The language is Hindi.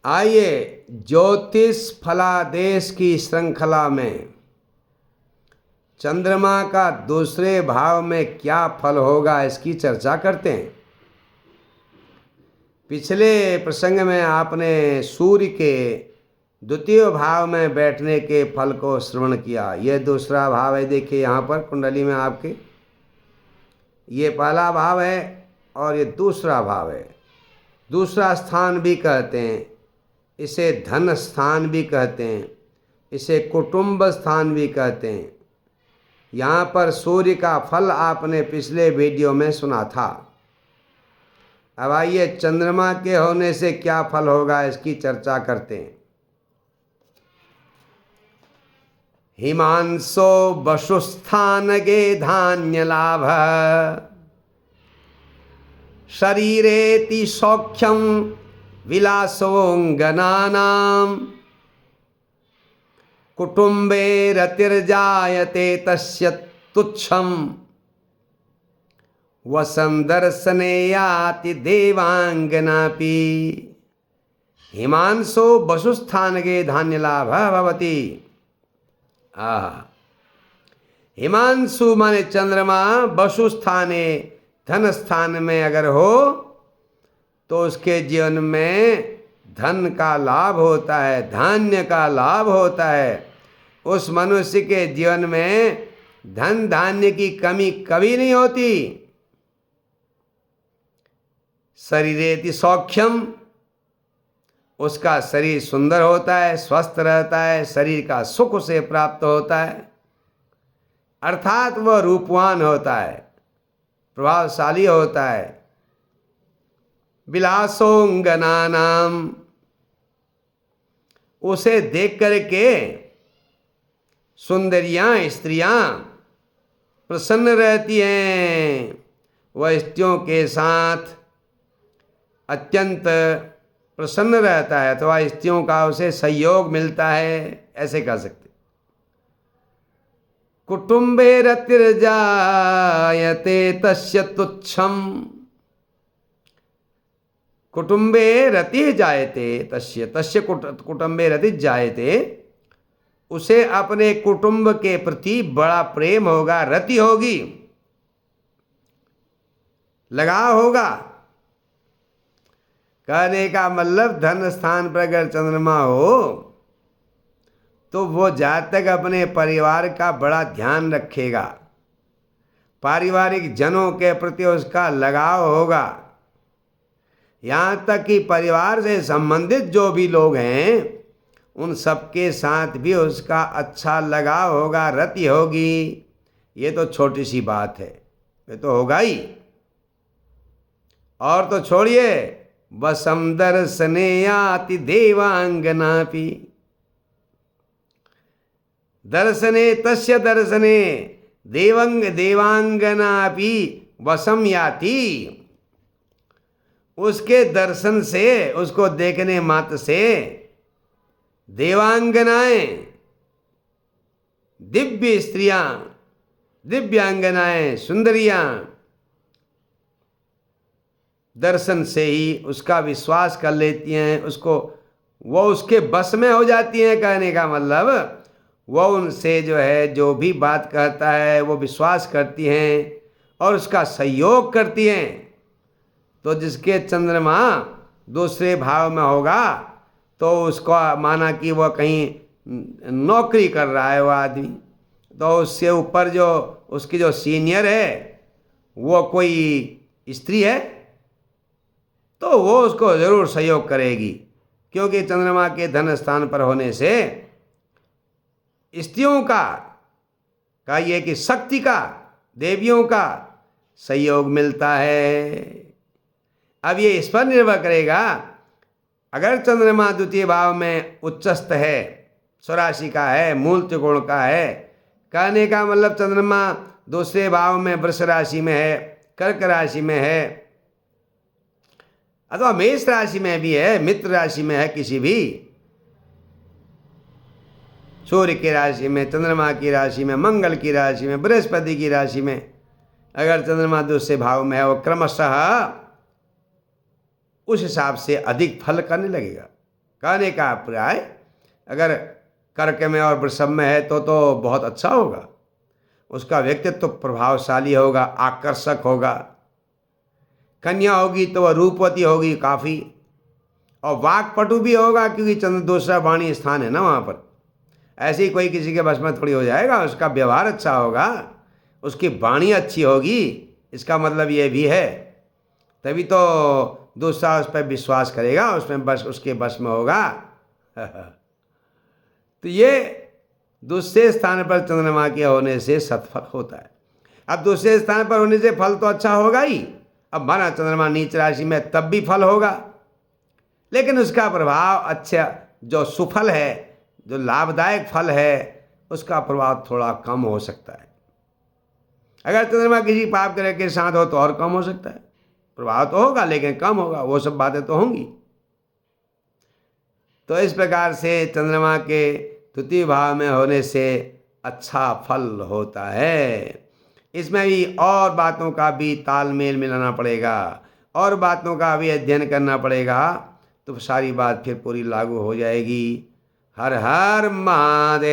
आइए ज्योतिष फलादेश की श्रृंखला में चंद्रमा का दूसरे भाव में क्या फल होगा इसकी चर्चा करते हैं। पिछले प्रसंग में आपने सूर्य के द्वितीय भाव में बैठने के फल को श्रवण किया। यह दूसरा भाव है, देखिए यहाँ पर कुंडली में आपके ये पहला भाव है और ये दूसरा भाव है। दूसरा स्थान भी कहते हैं, इसे धन स्थान भी कहते हैं, इसे कुटुंब स्थान भी कहते हैं। यहाँ पर सूर्य का फल आपने पिछले वीडियो में सुना था। अब आइए चंद्रमा के होने से क्या फल होगा इसकी चर्चा करते हैं। हिमांशो वसुस्थान गे धान्य लाभ शरीरेति सौख्यम विलासोऽंगनानां कुटुंबे रतिर्जायते तस्य तुच्छं वसं दर्शने याति देवांगनापि हिमांशो वसुस्थानगे धान्य लाभ भवति। हिमांशु माने चंद्रमा, वसुस्थाने धन स्थान में अगर हो तो उसके जीवन में धन का लाभ होता है, धान्य का लाभ होता है। उस मनुष्य के जीवन में धन धान्य की कमी कभी नहीं होती। शरीरेति सौख्यम, उसका शरीर सुंदर होता है, स्वस्थ रहता है, शरीर का सुख उसे प्राप्त होता है, अर्थात वह रूपवान होता है, प्रभावशाली होता है। विलासोंगनानाम, उसे देख करके सुंदरियां स्त्रियां प्रसन्न रहती हैं। वह स्त्रियों के साथ अत्यंत प्रसन्न रहता है अथवा स्त्रियों का उसे सहयोग मिलता है, ऐसे कह सकते। कुटुंबे रतिर्जायते तस्य तुच्छम, कुटुंबे रति जायते तस्य तस्य कुटुंबे रति जायते, उसे अपने कुटुंब के प्रति बड़ा प्रेम होगा, रति होगी, लगाव होगा। कहने का मतलब धन स्थान पर अगर चंद्रमा हो तो वो जातक अपने परिवार का बड़ा ध्यान रखेगा, पारिवारिक जनों के प्रति उसका लगाव होगा। यहाँ तक कि परिवार से संबंधित जो भी लोग हैं उन सबके साथ भी उसका अच्छा लगाव होगा, रति होगी। ये तो छोटी सी बात है, ये तो होगा ही। और तो छोड़िए, वसम दर्शने याति देवांगनापि, दर्शने तस्य दर्शने देवांगनापि वसम याति, उसके दर्शन से, उसको देखने मात्र से देवांगनाएं, दिव्य स्त्रियां, दिव्यांगनाएं, सुंदरियां दर्शन से ही उसका विश्वास कर लेती हैं, उसको वो उसके बस में हो जाती हैं। कहने का मतलब वो उनसे जो है जो भी बात कहता है वो विश्वास करती हैं और उसका सहयोग करती हैं। तो जिसके चंद्रमा दूसरे भाव में होगा तो उसको माना कि वह कहीं नौकरी कर रहा है वो आदमी, तो उससे ऊपर जो उसकी जो सीनियर है वो कोई स्त्री है तो वो उसको ज़रूर सहयोग करेगी, क्योंकि चंद्रमा के धन स्थान पर होने से स्त्रियों का ये कि शक्ति का, देवियों का सहयोग मिलता है। अब ये इस पर निर्भर करेगा, अगर चंद्रमा द्वितीय भाव में उच्चस्थ है, स्वराशि का है, मूल त्रिकोण का है, कहने का मतलब चंद्रमा दूसरे भाव में वृष राशि में है, कर्क राशि में है, अथवा मेष राशि में भी है, मित्र राशि में है, किसी भी सूर्य की राशि में, चंद्रमा की राशि में, मंगल की राशि में, बृहस्पति की राशि में अगर चंद्रमा दूसरे भाव में है, वो क्रमशः उस हिसाब से अधिक फल करने लगेगा। कहने का अभिप्राय अगर कर्क में और वृषभ में है तो बहुत अच्छा होगा, उसका व्यक्तित्व तो प्रभावशाली होगा, आकर्षक होगा। कन्या होगी तो वह रूपवती होगी काफ़ी, और वाक्पटु भी होगा क्योंकि चंद्र दूसरा वाणी स्थान है ना वहाँ पर। ऐसे ही कोई किसी के वश में थोड़ी हो जाएगा, उसका व्यवहार अच्छा होगा, उसकी वाणी अच्छी होगी, इसका मतलब ये भी है, तभी तो दूसरा उस पर विश्वास करेगा, उसमें बस उसके बस में होगा। तो ये दूसरे स्थान पर चंद्रमा के होने से सत्फल होता है। अब दूसरे स्थान पर होने से फल तो अच्छा होगा ही, अब माना चंद्रमा नीच राशि में तब भी फल होगा, लेकिन उसका प्रभाव अच्छा, जो सुफल है, जो लाभदायक फल है, उसका प्रभाव थोड़ा कम हो सकता है। अगर चंद्रमा किसी पाप ग्रह के साथ हो तो और कम हो सकता है, प्रभाव तो होगा लेकिन कम होगा, वो सब बातें तो होंगी। तो इस प्रकार से चंद्रमा के तृतीय भाव में होने से अच्छा फल होता है। इसमें भी और बातों का भी तालमेल मिलाना पड़ेगा, और बातों का भी अध्ययन करना पड़ेगा, तो सारी बात फिर पूरी लागू हो जाएगी। हर हर महादेव।